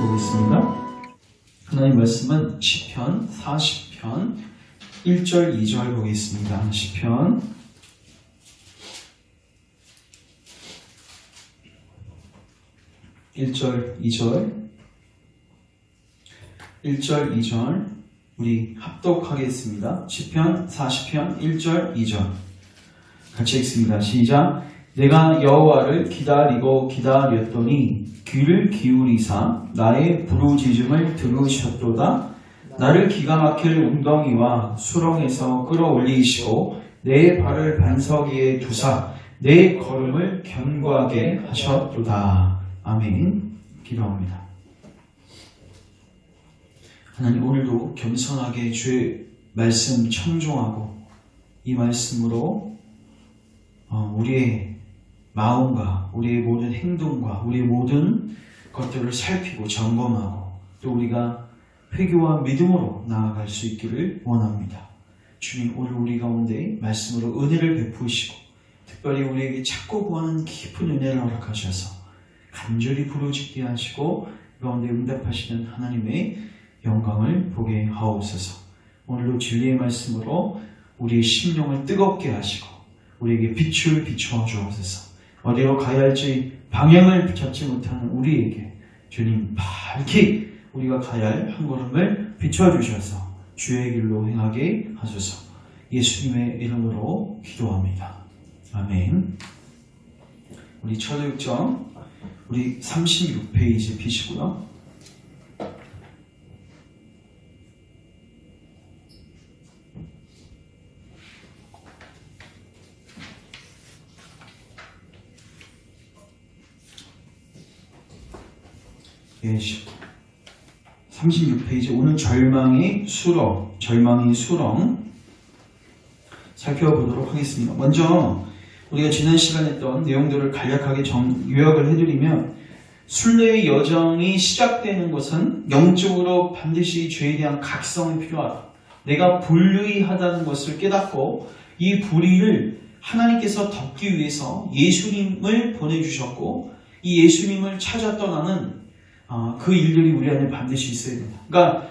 보겠습니다. 하나님 말씀은 시편 40편 1절 2절 보겠습니다. 시편 1절 2절 우리 합독하겠습니다. 시편 40편 1절 2절 같이 읽습니다. 시작. 내가 여호와를 기다렸더니 귀를 기울이사 나의 부르짖음을 들으셨도다. 나를 기가 막힐 웅덩이와 수렁에서 끌어올리시고 내 발을 반석 위에 두사 내 걸음을 견고하게 하셨도다. 아멘. 기도합니다. 하나님, 오늘도 겸손하게 주의 말씀 청종하고 이 말씀으로 우리의 마음과 우리의 모든 행동과 우리의 모든 것들을 살피고 점검하고 또 우리가 회개와 믿음으로 나아갈 수 있기를 원합니다. 주님, 오늘 우리 가운데 말씀으로 은혜를 베푸시고 특별히 우리에게 찾고 구하는 깊은 은혜를 허락하셔서 간절히 부르짖게 하시고 그 가운데 응답하시는 하나님의 영광을 보게 하옵소서. 오늘도 진리의 말씀으로 우리의 심령을 뜨겁게 하시고 우리에게 빛을 비추어 주옵소서. 어디로 가야 할지 방향을 찾지 못하는 우리에게 주님 밝히 우리가 가야 할 한 걸음을 비춰주셔서 주의 길로 행하게 하소서. 예수님의 이름으로 기도합니다. 아멘. 우리 초대육정 우리 36페이지 피시고요. 예, 36페이지 오늘 절망의 수렁 살펴보도록 하겠습니다. 먼저 우리가 지난 시간에 했던 내용들을 간략하게 요약을 해드리면 순례의 여정이 시작되는 것은 영적으로 반드시 죄에 대한 각성이 필요하다. 내가 불의하다는 것을 깨닫고 이 불의를 하나님께서 덮기 위해서 예수님을 보내주셨고 이 예수님을 찾아 떠나는 그 일들이 우리 안에 반드시 있어야 된다. 그러니까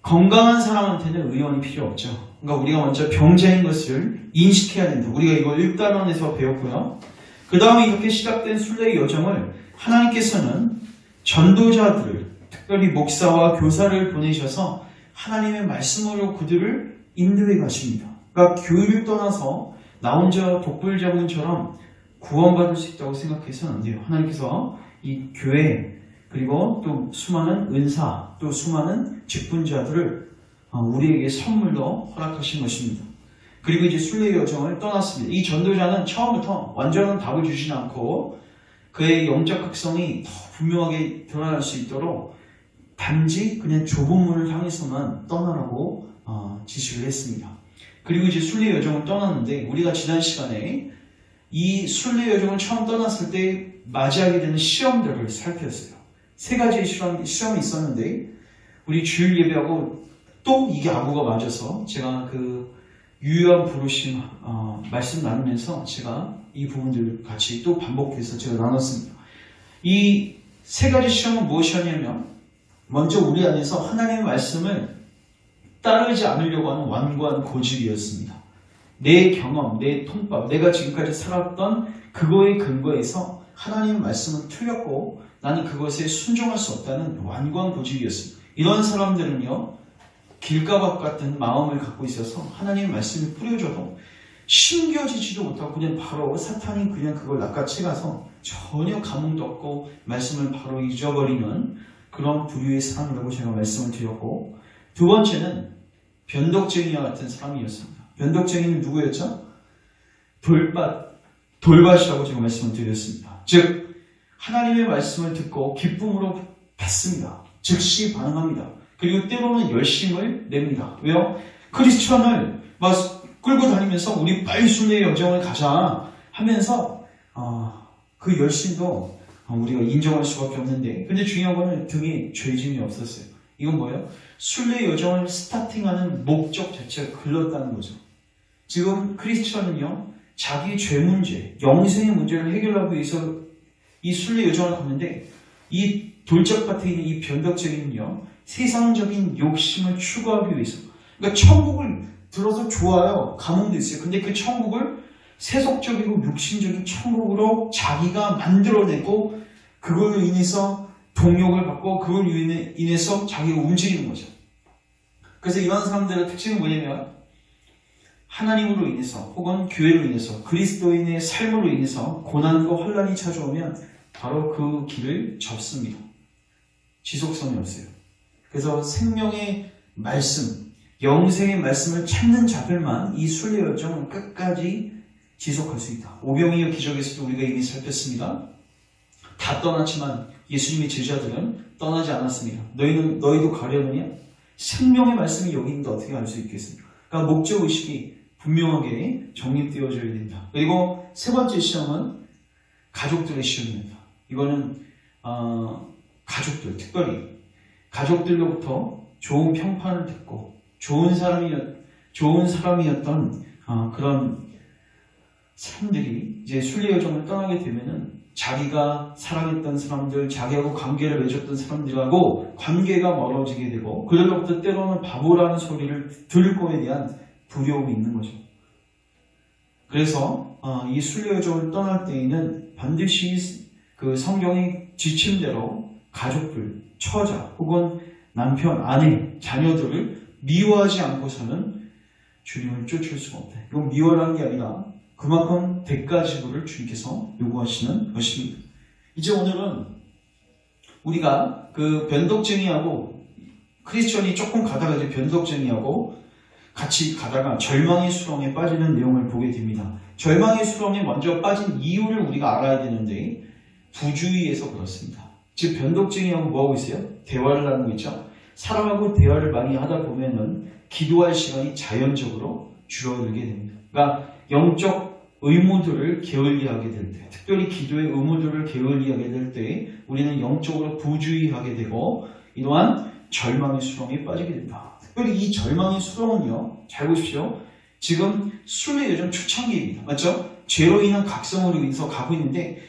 건강한 사람한테는 의원이 필요 없죠. 그러니까 우리가 먼저 병자인 것을 인식해야 된다. 우리가 이거 1단원에서 배웠고요. 그 다음에 이렇게 시작된 순례의 여정을 하나님께서는 전도자들을 특별히 목사와 교사를 보내셔서 하나님의 말씀으로 그들을 인도해 가십니다. 그러니까 교회를 떠나서 나 혼자 독불자군처럼 구원받을 수 있다고 생각해서는 안 돼요. 하나님께서 이 교회 그리고 또 수많은 은사 또 수많은 직분자들을 우리에게 선물로 허락하신 것입니다. 그리고 이제 순례의 여정을 떠났습니다. 이 전도자는 처음부터 완전한 답을 주시지 않고 그의 영적 각성이 더 분명하게 드러날 수 있도록 단지 그냥 좁은 문을 향해서만 떠나라고 지시를 했습니다. 그리고 이제 순례의 여정을 떠났는데 우리가 지난 시간에 이 순례의 여정을 처음 떠났을 때 맞이하게 되는 시험들을 살폈어요. 3가지의 시험이 있었는데 우리 주일 예배하고 또 이게 아구가 맞아서 제가 그 유효한 부르심 말씀 나누면서 제가 이 부분들을 같이 또 반복해서 제가 나눴습니다. 이 3가지 시험은 무엇이었냐면 먼저 우리 안에서 하나님의 말씀을 따르지 않으려고 하는 완고한 고집이었습니다. 내 경험, 내 통밥, 내가 지금까지 살았던 그거에 근거해서 하나님의 말씀은 틀렸고 나는 그것에 순종할 수 없다는 완고한 고집이었습니다. 이런 사람들은요 길가박 같은 마음을 갖고 있어서 하나님의 말씀이 뿌려져도 신겨지지도 못하고 그냥 바로 사탄이 그냥 그걸 낚아채 가서 전혀 감흥도 없고 말씀을 바로 잊어버리는 그런 부류의 사람이라고 제가 말씀을 드렸고, 두 번째는 변덕쟁이와 같은 사람이었습니다. 변덕쟁이는 누구였죠? 돌밭이라고 제가 말씀을 드렸습니다. 즉 하나님의 말씀을 듣고 기쁨으로 받습니다. 즉시 반응합니다. 그리고 때로는 열심을 냅니다. 왜요? 크리스천을 막 끌고 다니면서 우리 빨리 순례의 여정을 가자 하면서 그 열심도 우리가 인정할 수밖에 없는데, 근데 중요한 거는 등에 죄짐이 없었어요. 이건 뭐예요? 순례의 여정을 스타팅하는 목적 자체가 글렀다는 거죠. 지금 크리스천은요 자기 죄 문제, 영생의 문제를 해결하기 위해서 이 순례 여정을 걷는데 이 돌짝밭에 있는 이 변덕쟁이는요, 세상적인 욕심을 추구하기 위해서. 그러니까 천국을 들어서 좋아요. 감흥도 있어요. 근데 그 천국을 세속적이고 육신적인 천국으로 자기가 만들어내고 그걸로 인해서 동력을 받고 그걸로 인해서 자기가 움직이는 거죠. 그래서 이런 사람들의 특징은 뭐냐면 하나님으로 인해서 혹은 교회로 인해서 그리스도인의 삶으로 인해서 고난과 환난이 찾아오면 바로 그 길을 접습니다. 지속성이 없어요. 그래서 생명의 말씀, 영생의 말씀을 찾는 자들만 이 순례 여정을 끝까지 지속할 수 있다. 오병이어 기적에서도 우리가 이미 살폈습니다. 다 떠났지만 예수님의 제자들은 떠나지 않았습니다. 너희도 가려느냐? 생명의 말씀이 여기 있는데 어떻게 알 수 있겠습니까? 그러니까 목적의식이 분명하게 정립되어져야 된다. 그리고 세 번째 시험은 가족들의 시험입니다. 이거는 가족들, 특별히 가족들로부터 좋은 평판을 듣고 좋은 사람이었던 그런 사람들이 이제 순례 여정을 떠나게 되면은 자기가 사랑했던 사람들, 자기하고 관계를 맺었던 사람들하고 관계가 멀어지게 되고 그들로부터 때로는 바보라는 소리를 들을 거에 대한 두려움이 있는 거죠. 그래서 이 순례 여정을 떠날 때에는 반드시 그 성경의 지침대로 가족들, 처자 혹은 남편, 아내, 자녀들을 미워하지 않고서는 주님을 쫓을 수가 없다. 이건 미워라는 게 아니라 그만큼 대가 지불을 주님께서 요구하시는 것입니다. 이제 오늘은 우리가 그 변덕쟁이하고 크리스천이 조금 가다가 이제 변덕쟁이하고 같이 가다가 절망의 수렁에 빠지는 내용을 보게 됩니다. 절망의 수렁에 먼저 빠진 이유를 우리가 알아야 되는데 부주의해서 그렇습니다. 즉 변덕쟁이하고 뭐하고 있어요? 대화를 나누고 있죠. 사람하고 대화를 많이 하다 보면은 기도할 시간이 자연적으로 줄어들게 됩니다. 그러니까 영적 의무들을 게을리하게 될 때, 특별히 기도의 의무들을 게을리하게 될 때 우리는 영적으로 부주의하게 되고 이러한 절망의 수렁에 빠지게 된다. 특별히 이 절망의 수렁은요, 잘 보십시오. 지금 순례 여정 초창기입니다. 맞죠? 죄로 인한 각성으로 인해서 가고 있는데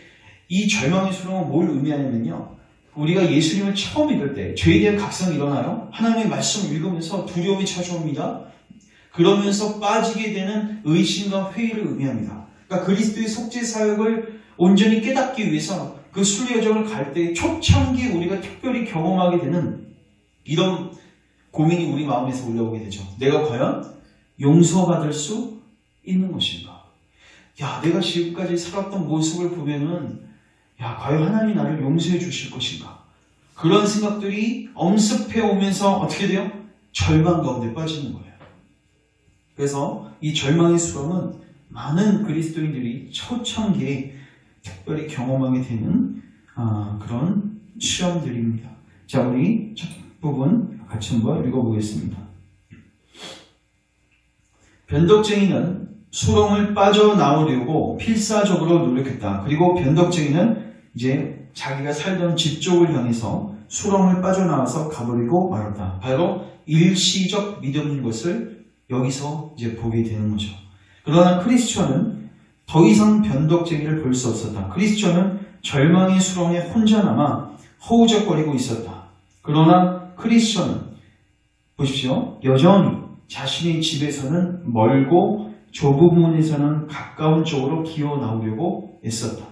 이 절망의 수렁은 뭘 의미하냐면요. 우리가 예수님을 처음 믿을 때 죄에 대한 각성이 일어나요. 하나님의 말씀을 읽으면서 두려움이 찾아옵니다. 그러면서 빠지게 되는 의심과 회의를 의미합니다. 그러니까 그리스도의 속죄 사역을 온전히 깨닫기 위해서 그 순례 여정을 갈 때 초창기에 우리가 특별히 경험하게 되는 이런 고민이 우리 마음에서 올라오게 되죠. 내가 과연 용서받을 수 있는 것인가? 야, 내가 지금까지 살았던 모습을 보면은 야, 과연 하나님이 나를 용서해 주실 것인가? 그런 생각들이 엄습해 오면서 어떻게 돼요? 절망 가운데 빠지는 거예요. 그래서 이 절망의 수렁은 많은 그리스도인들이 초창기에 특별히 경험하게 되는 그런 시험들입니다. 자, 우리 첫 부분 같이 한번 읽어보겠습니다. 변덕쟁이는 수렁을 빠져나오려고 필사적으로 노력했다. 그리고 변덕쟁이는 이제 자기가 살던 집 쪽을 향해서 수렁을 빠져나와서 가버리고 말았다. 바로 일시적 믿음인 것을 여기서 이제 보게 되는 거죠. 그러나 크리스천은 더 이상 변덕쟁이를 볼 수 없었다. 크리스천은 절망의 수렁에 혼자 남아 허우적거리고 있었다. 그러나 크리스천은 보십시오. 여전히 자신의 집에서는 멀고 좁은 문에서는 가까운 쪽으로 기어 나오려고 애썼다.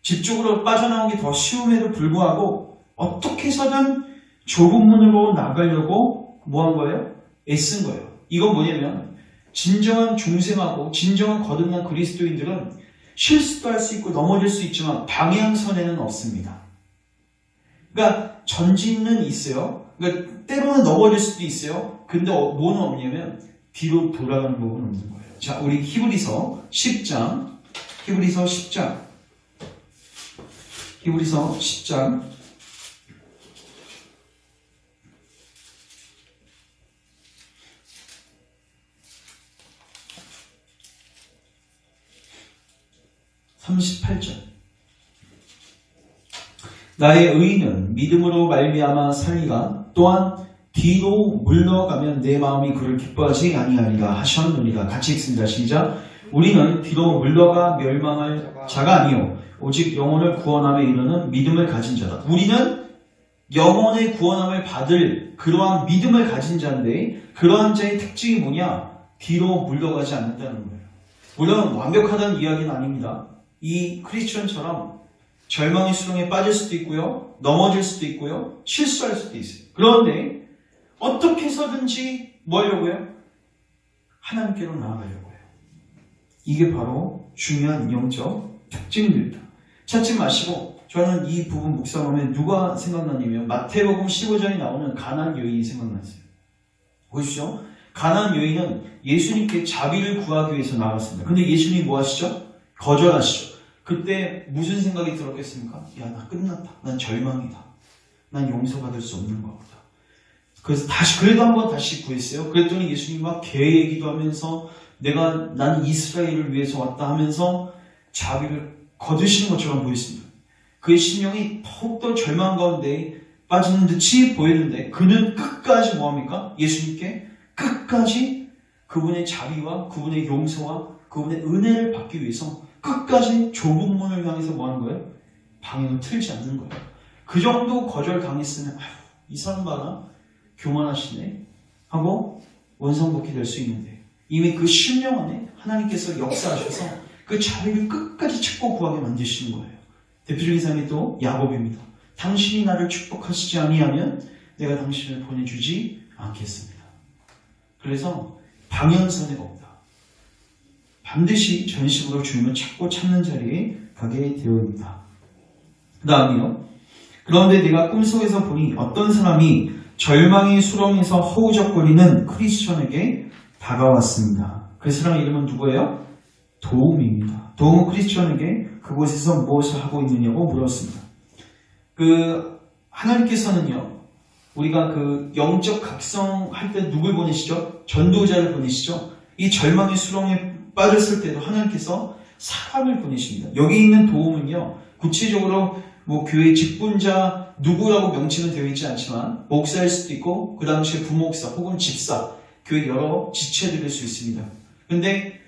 집 쪽으로 빠져나오기 더 쉬움에도 불구하고 어떻게 해서든 좁은 문으로 나가려고 뭐 한 거예요? 애쓴 거예요. 이건 뭐냐면 진정한 중생하고 진정한 거듭난 그리스도인들은 실수도 할 수 있고 넘어질 수 있지만 방향선에는 없습니다. 그러니까 전진은 있어요. 그러니까 때로는 넘어질 수도 있어요. 근데 뭐는 없냐면 뒤로 돌아가는 법은 없는 거예요. 자, 우리 히브리서 10장 38절. 나의 의인은 믿음으로 말미암아 살리가 또한 뒤로 물러가면 내 마음이 그를 기뻐하지 아니하리라 하셨느니라. 같이 읽습니다. 시작. 우리는 뒤로 물러가 멸망할 자가 아니요 오직 영혼을 구원함에 이르는 믿음을 가진 자다. 우리는 영혼의 구원함을 받을 그러한 믿음을 가진 자인데 그러한 자의 특징이 뭐냐? 뒤로 물러가지 않는다는 거예요. 물론 완벽하다는 이야기는 아닙니다. 이 크리스천처럼 절망의 수렁에 빠질 수도 있고요. 넘어질 수도 있고요. 실수할 수도 있어요. 그런데 어떻게 해서든지 뭐 하려고요? 하나님께로 나아가려고 해요. 이게 바로 중요한 영적 특징입니다. 찾지 마시고 저는 이 부분 묵상하면 누가 생각나냐면 마태복음 15장에 나오는 가나안 여인이 생각났어요. 보십시오. 가나안 여인은 예수님께 자비를 구하기 위해서 나갔습니다. 근데 예수님이 뭐 하시죠? 거절하시죠. 그때 무슨 생각이 들었겠습니까? 야, 나 끝났다. 난 절망이다. 난 용서받을 수 없는 것 같다. 그래서 그래도 한번 다시 구했어요. 그랬더니 예수님이 막 개 얘기도 하면서 난 이스라엘을 위해서 왔다 하면서 자비를 거두시는 것처럼 보였습니다. 그의 심령이 더욱더 절망 가운데 빠지는 듯이 보였는데 그는 끝까지 뭐합니까? 예수님께 끝까지 그분의 자비와 그분의 용서와 그분의 은혜를 받기 위해서 끝까지 좁은 문을 향해서 뭐하는 거예요? 방향을 틀지 않는 거예요. 그 정도 거절 당했으면 이 사람 봐라 교만하시네 하고 원상복귀 될 수 있는데 이미 그 심령 안에 하나님께서 역사하셔서 그 자비를 끝까지 찾고 구하게 만드시는 거예요. 대표적인 사람이 또 야곱입니다. 당신이 나를 축복하시지 아니하면 내가 당신을 보내주지 않겠습니다. 그래서 방향선이 없다. 반드시 전식으로 주님을 찾고 찾는 자리에 가게 되어있다. 그 다음이요. 그런데 내가 꿈속에서 보니 어떤 사람이 절망의 수렁에서 허우적거리는 크리스천에게 다가왔습니다. 그 사람의 이름은 누구예요? 도움입니다. 도움은 크리스천에게 그곳에서 무엇을 하고 있느냐고 물었습니다. 하나님께서는요, 우리가 영적 각성할 때 누굴 보내시죠? 전도자를 보내시죠? 이 절망의 수렁에 빠졌을 때도 하나님께서 사람을 보내십니다. 여기 있는 도움은요, 구체적으로 교회 직분자 누구라고 명칭은 되어 있지 않지만 목사일 수도 있고 그 당시에 부목사 혹은 집사, 교회 여러 지체들일 수 있습니다. 근데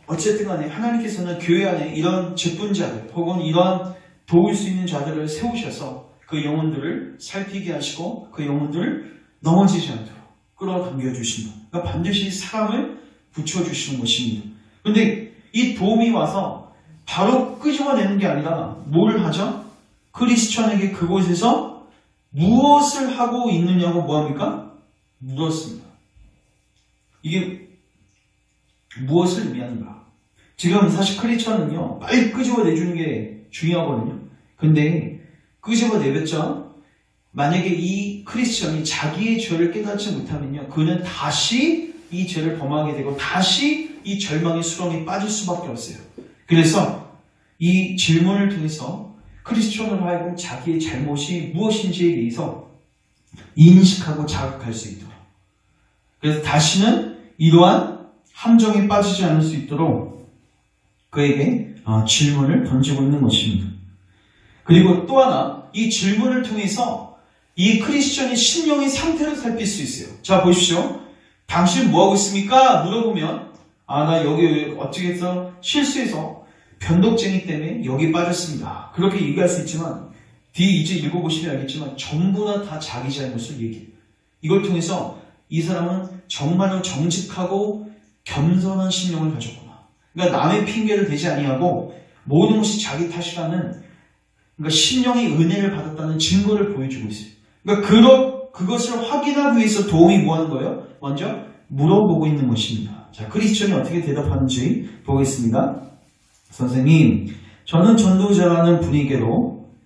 어쨌든 간에 하나님께서는 교회 안에 이런 직분자들 혹은 이러한 도울 수 있는 자들을 세우셔서 그 영혼들을 살피게 하시고 그 영혼들을 넘어지지 않도록 끌어당겨 주신다. 그러니까 반드시 사람을 붙여주시는 것입니다. 근데 이 도움이 와서 바로 끄집어내는 게 아니라 뭘 하죠? 크리스천에게 그곳에서 무엇을 하고 있느냐고 뭐합니까? 물었습니다. 이게 무엇을 의미하는가? 지금 사실 크리스천은요, 빨리 끄집어내주는 게 중요하거든요. 근데 끄집어내봤자 만약에 이 크리스천이 자기의 죄를 깨닫지 못하면요, 그는 다시 이 죄를 범하게 되고 다시 이 절망의 수렁에 빠질 수밖에 없어요. 그래서 이 질문을 통해서 크리스천으로 하여금 자기의 잘못이 무엇인지에 대해서 인식하고 자각할 수 있도록, 그래서 다시는 이러한 함정에 빠지지 않을 수 있도록 그에게 질문을 던지고 있는 것입니다. 그리고 또 하나, 이 질문을 통해서 이 크리스천의 심령의 상태를 살필 수 있어요. 자, 보십시오. 당신 뭐하고 있습니까? 물어보면 나 여기 어떻게 해서 실수해서 변덕쟁이 때문에 여기 빠졌습니다. 그렇게 얘기할 수 있지만 뒤에 이제 읽어보시면 알겠지만 전부 다 자기 잘못을 얘기해요. 이걸 통해서 이 사람은 정말로 정직하고 겸손한 심령을 가졌구나. 그러니까 남의 핑계를 대지 아니하고 모든 것이 자기 탓이라는, 그러니까 심령의 은혜를 받았다는 증거를 보여주고 있어요. 그러니까 그것을 확인하기 위해서 도움이 뭐 하는 거예요? 먼저 물어보고 있는 것입니다. 자, 크리스천이 어떻게 대답하는지 보겠습니다. 선생님, 저는 전도자라는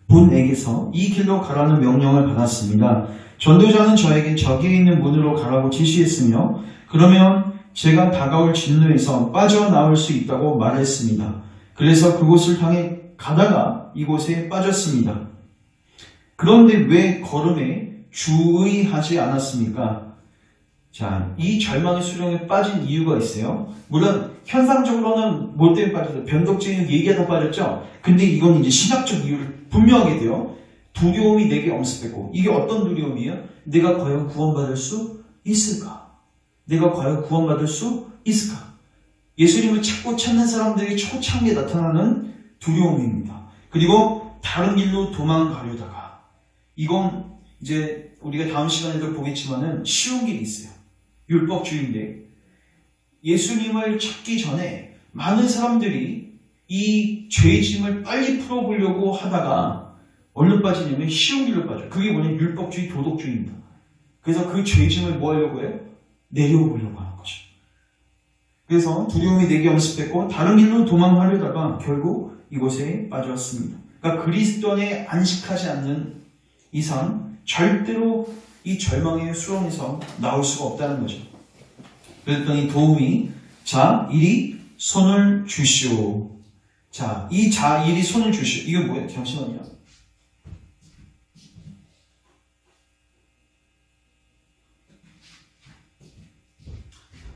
분에게서 이 길로 가라는 명령을 받았습니다. 전도자는 저에게 저기에 있는 문으로 가라고 지시했으며 그러면 제가 다가올 진노에서 빠져나올 수 있다고 말했습니다. 그래서 그곳을 향해 가다가 이곳에 빠졌습니다. 그런데 왜 걸음에 주의하지 않았습니까? 자, 이 절망의 수렁에 빠진 이유가 있어요. 물론 현상적으로는 뭘 때문에 빠졌어요? 변덕쟁이 얘기하다 빠졌죠? 근데 이건 이제 신학적 이유를 분명하게 돼요. 두려움이 내게 엄습했고, 이게 어떤 두려움이에요? 내가 과연 구원받을 수 있을까? 내가 과연 구원받을 수 있을까? 예수님을 찾고 찾는 사람들에게 초창기에 나타나는 두려움입니다. 그리고 다른 길로 도망가려다가 이건 이제 우리가 다음 시간에도 보겠지만은 쉬운 길이 있어요. 율법주의인데 예수님을 찾기 전에 많은 사람들이 이 죄짐을 빨리 풀어보려고 하다가 어디로 빠지냐면 쉬운 길로 빠져요. 그게 뭐냐면 율법주의, 도덕주의입니다. 그래서 그 죄짐을 뭐 하려고 해요? 내려오려고 하는 거죠. 그래서 두려움이 내게 엄습했고 다른 길로 도망하려다가 결국 이곳에 빠졌습니다. 그러니까 그리스도 안에 안식하지 않는 이상 절대로 이 절망의 수렁에서 나올 수가 없다는 거죠. 그랬더니 도움이 자 이리 손을 주시오. 자, 이 자 이리 손을 주시오. 이게 뭐예요? 잠시만요.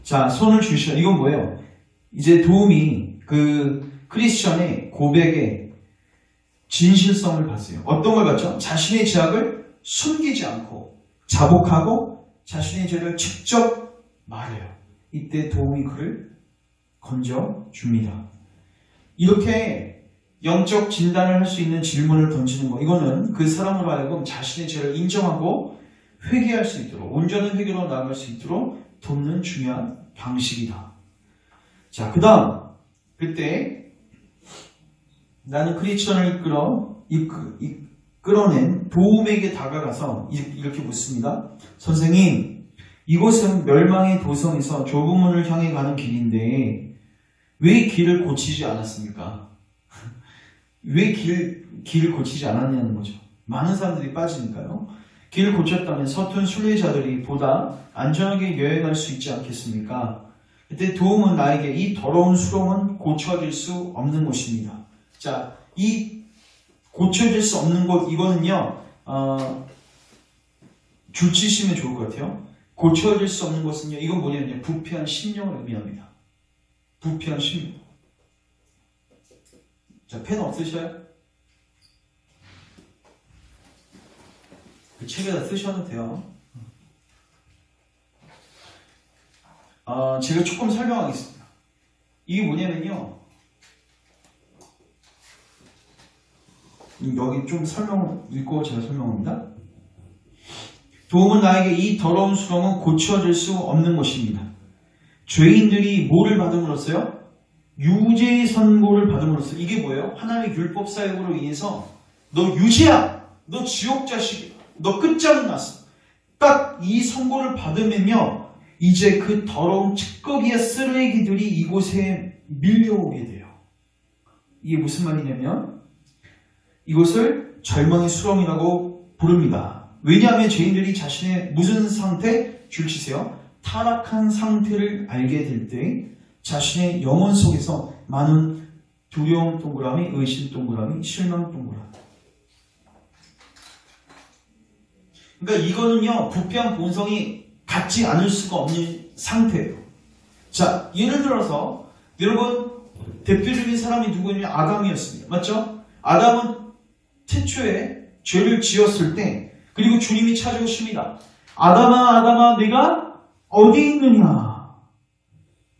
자, 손을 주시오. 이건 뭐예요? 이제 도움이 그 크리스천의 고백에 진실성을 봤어요. 어떤 걸 봤죠? 자신의 죄악을 숨기지 않고 자복하고 자신의 죄를 직접 말해요. 이때 도움이 그를 건져줍니다. 이렇게 영적 진단을 할 수 있는 질문을 던지는 거, 이거는 그 사람으로 하여금 자신의 죄를 인정하고 회개할 수 있도록, 온전한 회개로 나아갈 수 있도록 돕는 중요한 방식이다. 자, 그 다음 그때 나는 크리스천을 이끌어낸 도움에게 다가가서 이렇게 묻습니다. 선생님, 이곳은 멸망의 도성에서 좁은 문을 향해 가는 길인데 왜 길을 고치지 않았습니까? 왜 길을 고치지 않았냐는 거죠. 많은 사람들이 빠지니까요. 길을 고쳤다면 서툰 순례자들이 보다 안전하게 여행할 수 있지 않겠습니까? 그때 도움은 나에게 이 더러운 수렁은 고쳐질 수 없는 곳입니다. 자, 이 고쳐질 수 없는 곳, 이거는요, 줄치시면 좋을 것 같아요. 고쳐질 수 없는 것은요, 이건 뭐냐면요, 부패한 심령을 의미합니다. 부패한 심령. 자, 펜 없으셔요? 그 책에다 쓰셔도 돼요. 제가 조금 설명하겠습니다. 이게 뭐냐면요, 여기 좀 읽고 제가 설명합니다. 도움은 나에게 이 더러운 수렁은 고쳐질 수 없는 것입니다. 죄인들이 뭐를 받음으로써요? 유죄의 선고를 받음으로써. 이게 뭐예요? 하나님의 율법 사역으로 인해서 너 유죄야, 너 지옥 자식이야, 너 끝장은 났어. 딱 이 선고를 받으면요, 이제 그 더러운 찌꺼기의 쓰레기들이 이곳에 밀려오게 돼요. 이게 무슨 말이냐면 이것을 절망의 수렁이라고 부릅니다. 왜냐하면 죄인들이 자신의 무슨 상태? 줄치세요. 타락한 상태를 알게 될 때 자신의 영혼 속에서 많은 두려움 동그라미, 의심 동그라미, 실망 동그라미. 그러니까 이거는요, 부패한 본성이 갖지 않을 수가 없는 상태예요. 자, 예를 들어서 여러분 대표적인 사람이 누구냐면 아담이었습니다. 맞죠? 아담은 태초에 죄를 지었을 때, 그리고 주님이 찾아오십니다. 아담아, 아담아, 내가 어디 있느냐?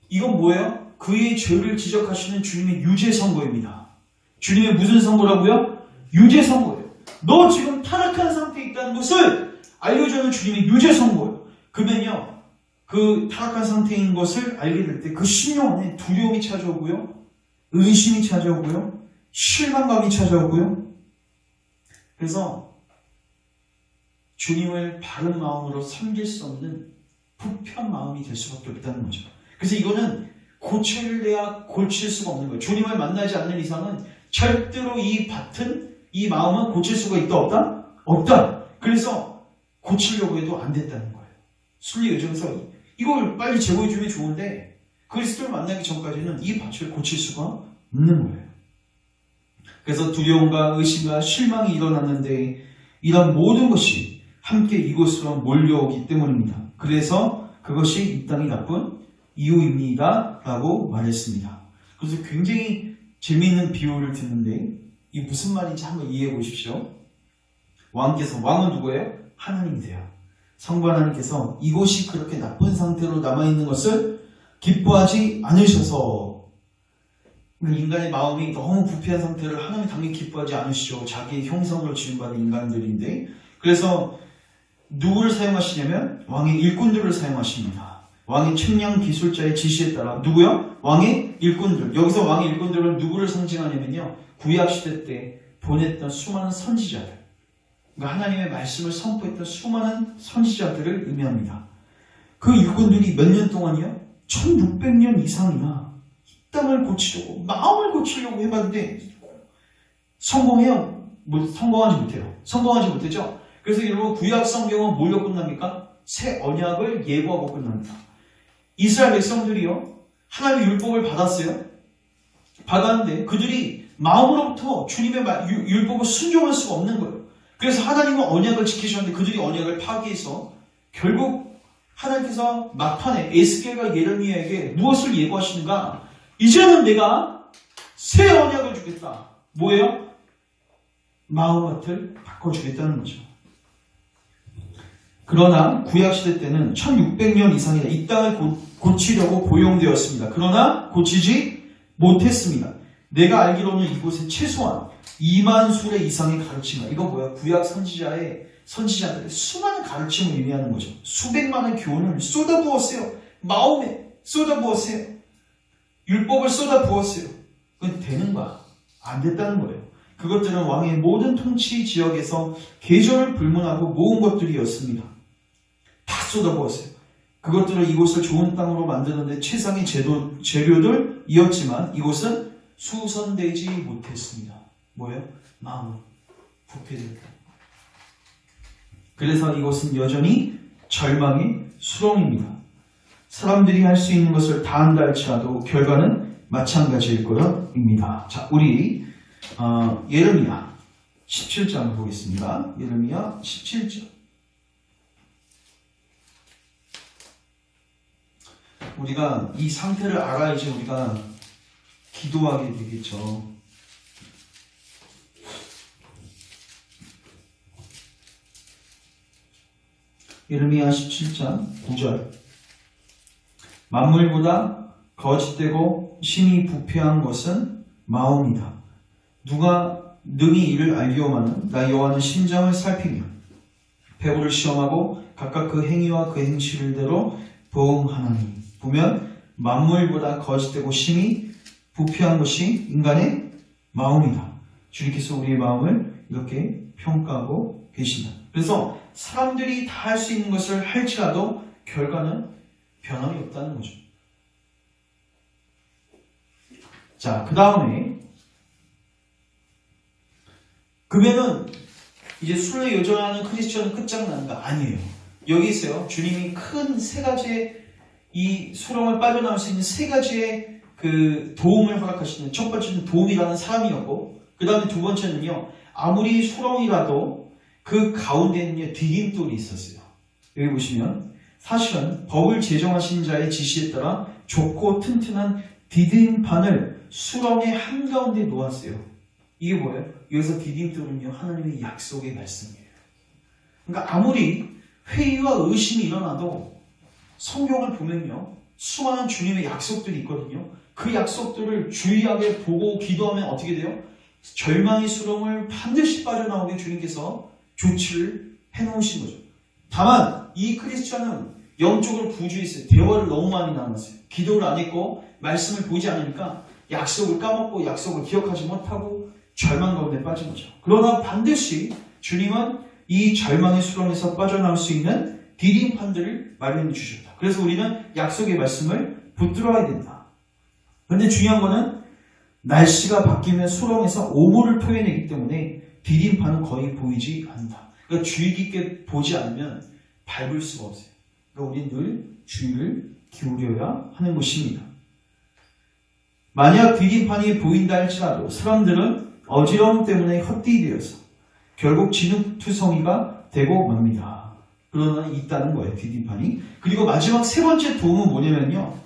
이건 뭐예요? 그의 죄를 지적하시는 주님의 유죄 선고입니다. 주님의 무슨 선고라고요? 유죄 선고예요. 너 지금 타락한 상태에 있다는 것을 알려주는 주님의 유죄 선고예요. 그러면요, 그 타락한 상태인 것을 알게 될 때 그 심령 안에 두려움이 찾아오고요, 의심이 찾아오고요, 실망감이 찾아오고요. 그래서 주님을 바른 마음으로 섬길 수 없는 부패한 마음이 될 수밖에 없다는 거죠. 그래서 이거는 고쳐야 고칠 수가 없는 거예요. 주님을 만나지 않는 이상은 절대로 이 밭은, 이 마음은 고칠 수가 있다 없다? 없다. 그래서 고치려고 해도 안 됐다는 거예요. 순리 여정서 이걸 빨리 제거해주면 좋은데 그리스도를 만나기 전까지는 이 밭을 고칠 수가 없는 거예요. 그래서 두려움과 의심과 실망이 일어났는데 이런 모든 것이 함께 이곳으로 몰려오기 때문입니다. 그래서 그것이 이 땅이 나쁜 이유입니다 라고 말했습니다. 그래서 굉장히 재미있는 비유를 듣는데 이게 무슨 말인지 한번 이해해 보십시오. 왕은 누구예요? 하나님이세요. 성부 하나님께서 이곳이 그렇게 나쁜 상태로 남아있는 것을 기뻐하지 않으셔서, 인간의 마음이 너무 부패한 상태를 하나님이 당연히 기뻐하지 않으시죠. 자기의 형상으로 지음받은 인간들인데, 그래서 누구를 사용하시냐면 왕의 일꾼들을 사용하십니다. 왕의 측량 기술자의 지시에 따라 누구요? 왕의 일꾼들. 여기서 왕의 일꾼들은 누구를 상징하냐면요. 구약시대 때 보냈던 수많은 선지자들. 그러니까 하나님의 말씀을 선포했던 수많은 선지자들을 의미합니다. 그 일꾼들이 몇 년 동안이요? 1600년 이상이나 이 땅을 고치려고 마음을 고치려고 해봤는데 성공해요? 성공하지 못해요. 성공하지 못했죠? 그래서 여러분 구약 성경은 뭘로 끝납니까? 새 언약을 예고하고 끝납니다. 이스라엘 백성들이요. 하나님의 율법을 받았어요. 받았는데 그들이 마음으로부터 주님의 율법을 순종할 수가 없는 거예요. 그래서 하나님은 언약을 지키셨는데 그들이 언약을 파기해서 결국 하나님께서 막판에 에스겔과 예레미야에게 무엇을 예고하시는가? 이제는 내가 새 언약을 주겠다. 뭐예요? 마음밭을 바꿔주겠다는 거죠. 그러나 구약시대 때는 1600년 이상이나 이 땅을 고치려고 고용되었습니다. 그러나 고치지 못했습니다. 내가 알기로는 이곳에 최소한 2만 수레 이상의 가르침을, 이거 뭐야? 구약 선지자들의 수많은 가르침을 의미하는 거죠. 수백만의 교훈을 쏟아부었어요. 마음에 쏟아부었어요. 율법을 쏟아부었어요. 그건 되는 거야? 안 됐다는 거예요. 그것들은 왕의 모든 통치 지역에서 계절을 불문하고 모은 것들이었습니다. 다 쏟아부었어요. 그것들은 이곳을 좋은 땅으로 만드는데 최상의 재료들이었지만 이곳은 수선되지 못했습니다. 뭐예요? 마음 부패됐다. 그래서 이곳은 여전히 절망의 수렁입니다. 사람들이 할 수 있는 것을 다 한다 할지라도 결과는 마찬가지일 거입니다. 자, 우리 예레미야 17장 보겠습니다. 예레미야 17장. 우리가 이 상태를 알아야지 우리가 기도하게 되겠죠. 예레미야 17장 9절. 만물보다 거짓되고 심히 부패한 것은 마음이다. 누가 능히 이를 알리오마는 나 여호와는 심장을 살피며 배후를 시험하고 각각 그 행위와 그 행실대로 보응하나니. 보면 만물보다 거짓되고 심히 부패한 것이 인간의 마음이다. 주님께서 우리의 마음을 이렇게 평가하고 계신다. 그래서 사람들이 다 할 수 있는 것을 할지라도 결과는 변함이 없다는 거죠. 자, 그 다음에 그러면은 이제 순례 여정하는 크리스천은 끝장난가? 아니에요. 여기 있어요. 주님이 큰 세 가지의 이 수렁을 빠져나올 수 있는 세 가지의 그 도움을 허락하시는, 첫 번째는 도움이라는 사람이었고, 그 다음에 두 번째는요, 아무리 수렁이라도 그 가운데는요 디딤돌이 있었어요. 여기 보시면 사실은 법을 제정하신 자의 지시에 따라 좁고 튼튼한 디딤판을 수렁의 한가운데 놓았어요. 이게 뭐예요? 여기서 디딤돌은요 하나님의 약속의 말씀이에요. 그러니까 아무리 회의와 의심이 일어나도 성경을 보면요 수많은 주님의 약속들이 있거든요. 그 약속들을 주의하게 보고 기도하면 어떻게 돼요? 절망의 수렁을 반드시 빠져나오게 주님께서 조치를 해놓으신 거죠. 다만 이 크리스천은 영적으로 부주의했어요. 대화를 너무 많이 나눴어요. 기도를 안 했고 말씀을 보지 않으니까 약속을 까먹고 약속을 기억하지 못하고 절망 가운데 빠진 거죠. 그러나 반드시 주님은 이 절망의 수렁에서 빠져나올 수 있는 디딤판들을 마련해 주셨다. 그래서 우리는 약속의 말씀을 붙들어야 된다. 그런데 중요한 거는 날씨가 바뀌면 수렁에서 오물을 토해내기 때문에 디딤판은 거의 보이지 않는다. 그러니까 주의 깊게 보지 않으면 밟을 수가 없어요. 그러니까 우리는 늘 주의를 기울여야 하는 것입니다. 만약 디딤판이 보인다 할지라도 사람들은 어지러움 때문에 헛디디어서 결국 진흙투성이가 되고 맙니다. 그러나 있다는 거예요, 디딤판이. 그리고 마지막 세 번째 도움은 뭐냐면요.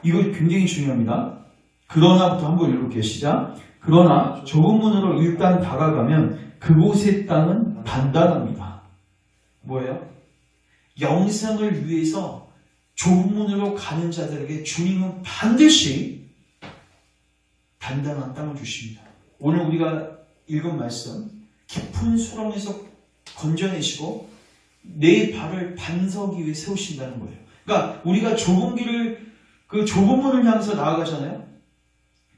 이거 굉장히 중요합니다. 그러나부터 한번 읽어볼게요. 시작. 그러나 좁은 문으로 일단 다가가면 그곳의 땅은 단단합니다. 뭐예요? 영생을 위해서 좁은 문으로 가는 자들에게 주님은 반드시 단단한 땅을 주십니다. 오늘 우리가 읽은 말씀, 깊은 수렁에서 건져내시고 내 발을 반석 위에 세우신다는 거예요. 그러니까 우리가 좁은 길을 그 좁은 문을 향해서 나아가잖아요.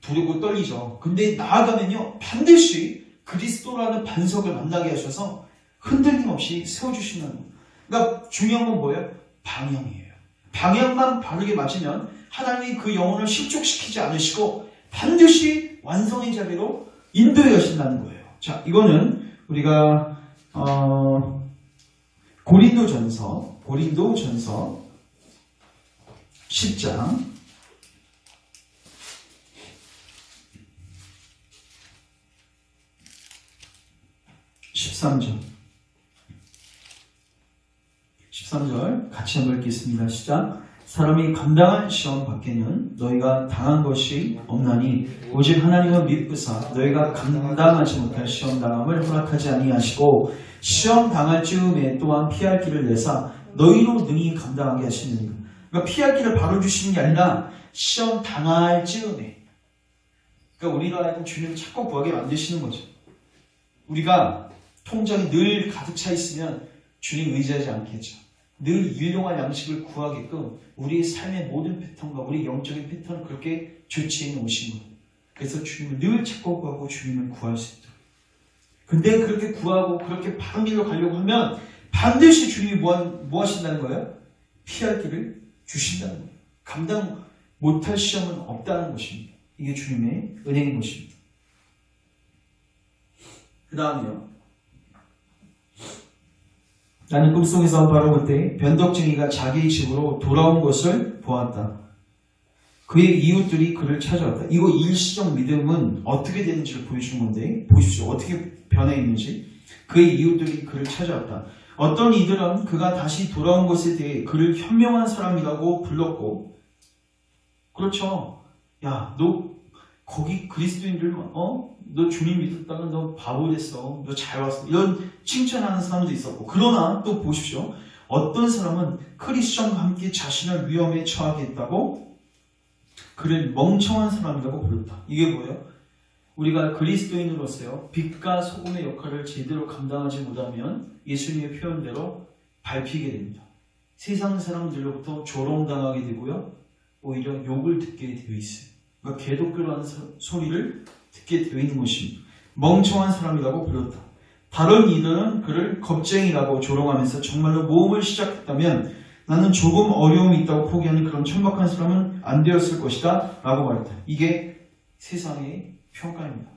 두렵고 떨리죠. 근데 나아가면요 반드시 그리스도라는 반석을 만나게 하셔서 흔들림 없이 세워주신다는 거예요. 그러니까 중요한 건 뭐예요? 방향이에요. 방향만 바르게 맞으면 하나님이 그 영혼을 실족시키지 않으시고 반드시 완성의 자리로 인도해 가신다는 거예요. 자, 이거는 우리가 고린도전서 10장 13절 같이 한번 읽겠습니다. 시작. 사람이 감당할 시험 밖에는 너희가 당한 것이 없나니 오직 하나님은 미쁘사 너희가 감당하지 못할 시험 당함을 허락하지 아니하시고 시험 당할 즈음에 또한 피할 길을 내사 너희로 능히 감당하게 하시느니라. 그러니까 피할 길을 바로 주시는 게 아니라 시험 당할 즈음에, 그러니까 우리가 주님을 찾고 구하게 만드시는 거죠. 우리가 통장이 늘 가득 차 있으면 주님 의지하지 않겠죠. 늘 일용할 양식을 구하게끔 우리의 삶의 모든 패턴과 우리 영적인 패턴을 그렇게 조치해 놓으신 거예요. 그래서 주님을 늘 찾고 구하고 주님을 구할 수 있도록. 근데 그렇게 구하고 그렇게 바른 길로 가려고 하면 반드시 주님이 뭐 하신다는 거예요? 피할 길을 주신다는 거예요. 감당 못할 시험은 없다는 것입니다. 이게 주님의 은혜인 것입니다. 그 다음에요. 나는 꿈속에서 바로 그때 변덕쟁이가 자기의 집으로 돌아온 것을 보았다. 그의 이웃들이 그를 찾아왔다. 이거 일시적 믿음은 어떻게 되는지를 보여주는 건데 보십시오. 어떻게 변해 있는지. 그의 이웃들이 그를 찾아왔다. 어떤 이들은 그가 다시 돌아온 것에 대해 그를 현명한 사람이라고 불렀고, 그렇죠. 야, 너 거기 그리스도인들 너 주님 믿었다가 너 바보 됐어. 너 잘 왔어. 이런 칭찬하는 사람도 있었고, 그러나 또 보십시오. 어떤 사람은 크리스천과 함께 자신을 위험에 처하게 했다고 그를 멍청한 사람이라고 불렀다. 이게 뭐예요? 우리가 그리스도인으로서요, 빛과 소금의 역할을 제대로 감당하지 못하면 예수님의 표현대로 밟히게 됩니다. 세상 사람들로부터 조롱당하게 되고요, 오히려 욕을 듣게 되어 있어요. 그러니까 개독교라는 소리를 듣게 되어 있는 것입니다. 멍청한 사람이라고 불렀다. 다른 이들은 그를 겁쟁이라고 조롱하면서 정말로 모험을 시작했다면 나는 조금 어려움이 있다고 포기하는 그런 천박한 사람은 안 되었을 것이다 라고 말했다. 이게 세상의 평가입니다.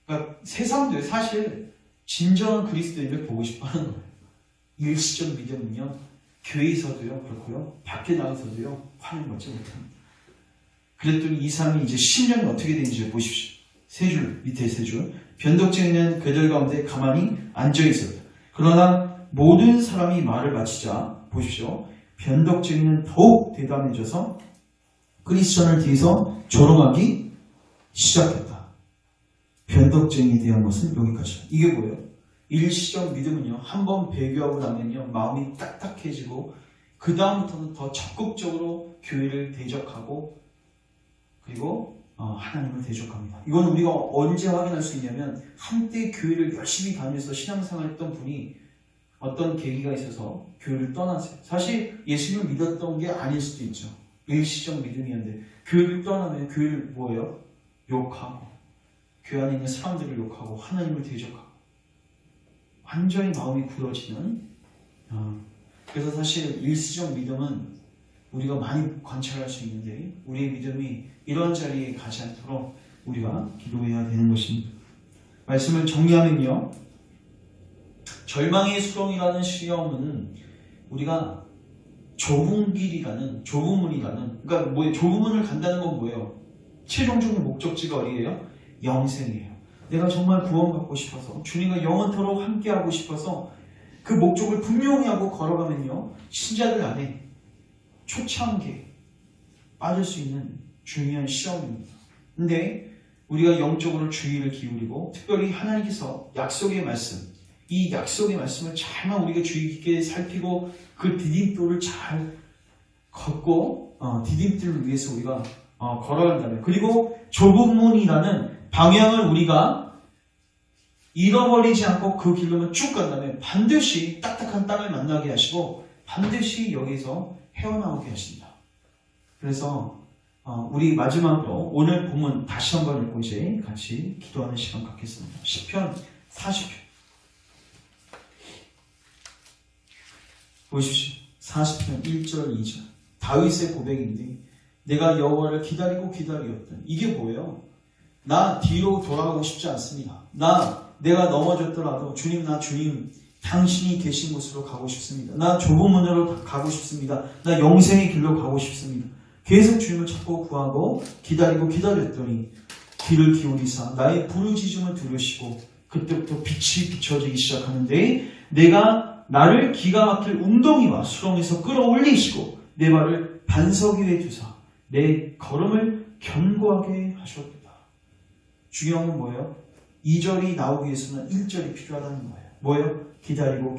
그러니까 세상도 사실 진정한 그리스도인을 보고 싶어하는 거예요. 일시적 믿음은요, 교회에서도요 그렇고요, 밖에 나가서도요 화를 먹지 못합니다. 그랬더니 이 사람이 이제 10년이 어떻게 되는지 보십시오. 세 줄, 밑에 세 줄. 변덕쟁이는 그들 가운데 가만히 앉아 있었다. 그러나 모든 사람이 말을 마치자 보십시오. 변덕쟁이는 더욱 대담해져서 크리스천을 뒤에서 조롱하기 시작했다. 변덕쟁이에 대한 것은 여기까지. 이게 뭐예요? 일시적 믿음은요, 한번 배교하고 나면요 마음이 딱딱해지고 그 다음부터는 더 적극적으로 교회를 대적하고 그리고 하나님을 대적합니다. 이건 우리가 언제 확인할 수 있냐면, 한때 교회를 열심히 다니면서 신앙생활 했던 분이 어떤 계기가 있어서 교회를 떠나세요. 사실 예수님을 믿었던 게 아닐 수도 있죠. 일시적 믿음이었는데 교회를 떠나면 교회를 뭐예요? 욕하고 교회 안에 있는 사람들을 욕하고 하나님을 대적하고 완전히 마음이 굳어지는. 그래서 사실 일시적 믿음은 우리가 많이 관찰할 수 있는데 우리의 믿음이 이런 자리에 가지 않도록 우리가 기도해야 되는 것입니다. 말씀을 정리하면요, 절망의 수렁이라는 시험은 우리가 좁은 길이라는, 좁은 문이라는, 그러니까 뭐예요? 좁은 문을 간다는 건 뭐예요? 최종적인 목적지가 어디예요? 영생이에요. 내가 정말 구원받고 싶어서, 주님과 영원토록 함께하고 싶어서 그 목적을 분명히 하고 걸어가면요, 신자들 안에 초창기에 빠질 수 있는 중요한 시험입니다. 근데 우리가 영적으로 주의를 기울이고 특별히 하나님께서 약속의 말씀, 이 약속의 말씀을 잘만 우리가 주의 깊게 살피고 그 디딤돌을 잘 걷고 디딤돌을 위해서 우리가 걸어간다면, 그리고 좁은 문이라는 방향을 우리가 잃어버리지 않고 그 길로만 쭉 간다면 반드시 딱딱한 땅을 만나게 하시고 반드시 여기서 헤어나오게 하신다. 그래서 우리 마지막으로 오늘 본문 다시 한번 읽고 이제 같이 기도하는 시간 갖겠습니다. 시편 40편 보십시오. 40편 1절 2절 다윗의 고백인데 내가 여호와를 기다리고 기다리었던 이게 뭐예요? 나 뒤로 돌아가고 싶지 않습니다. 내가 넘어졌더라도 주님 당신이 계신 곳으로 가고 싶습니다. 나 좁은 문으로 가고 싶습니다. 나 영생의 길로 가고 싶습니다. 계속 주님을 찾고 구하고 기다리고 기다렸더니 귀를 기울이사 나의 부르짖음을 들으시고 그때부터 빛이 비춰지기 시작하는데 내가 나를 기가 막힐 웅덩이와 수렁에서 끌어올리시고 내 발을 반석 위에 두사 내 걸음을 견고하게 하셨다. 중요한 건 뭐예요? 2절이 나오기 위해서는 1절이 필요하다는 거예요. 뭐예요? 기다리고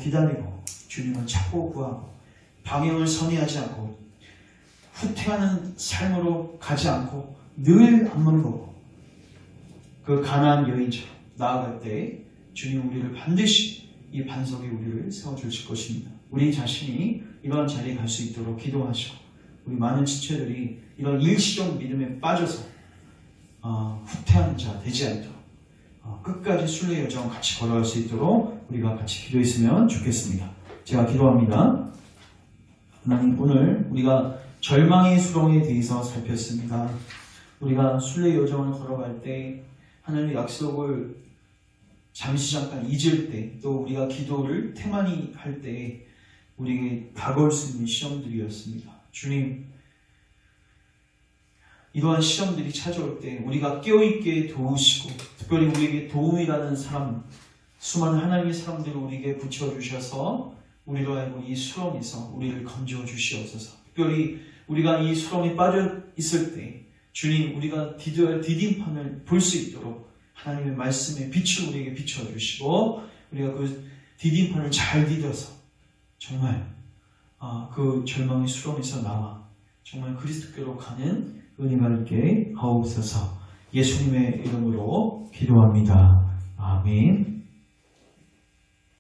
주님을 찾고 구하고 방향을 선회하지 않고 후퇴하는 삶으로 가지 않고 늘 앞만 보고 그 가나안 여인처럼 나아갈 때 주님 우리를 반드시 이 반석에 우리를 세워주실 것입니다. 우리 자신이 이러한 자리에 갈 수 있도록 기도하시고 우리 많은 지체들이 이런 일시적 믿음에 빠져서 후퇴하는 자 되지 않도록 끝까지 순례 여정 같이 걸어갈 수 있도록 우리가 같이 기도했으면 좋겠습니다. 제가 기도합니다. 하나님, 오늘 우리가 절망의 수렁에 대해서 살폈습니다. 우리가 순례 여정을 걸어갈 때 하나님의 약속을 잠시 잠깐 잊을 때, 또 우리가 기도를 태만히 할 때 우리에게 다가올 수 있는 시험들이었습니다. 주님, 이러한 시험들이 찾아올 때 우리가 깨어있게 도우시고 특별히 우리에게 도움이라는 사람, 수많은 하나님의 사람들을 우리에게 붙여주셔서 우리로 하여금 이 수렁에서 우리를 건져 주시옵소서. 특별히 우리가 이 수렁에 빠져 있을 때 주님, 우리가 디뎌야 디딤판을 볼 수 있도록 하나님의 말씀의 빛을 우리에게 비춰주시고 우리가 그 디딤판을 잘 디뎌서 정말 그 절망의 수렁에서 나와 정말 그리스도께로 가는 은혜가 있게 하옵소서. 예수님의 이름으로 기도합니다. 아멘.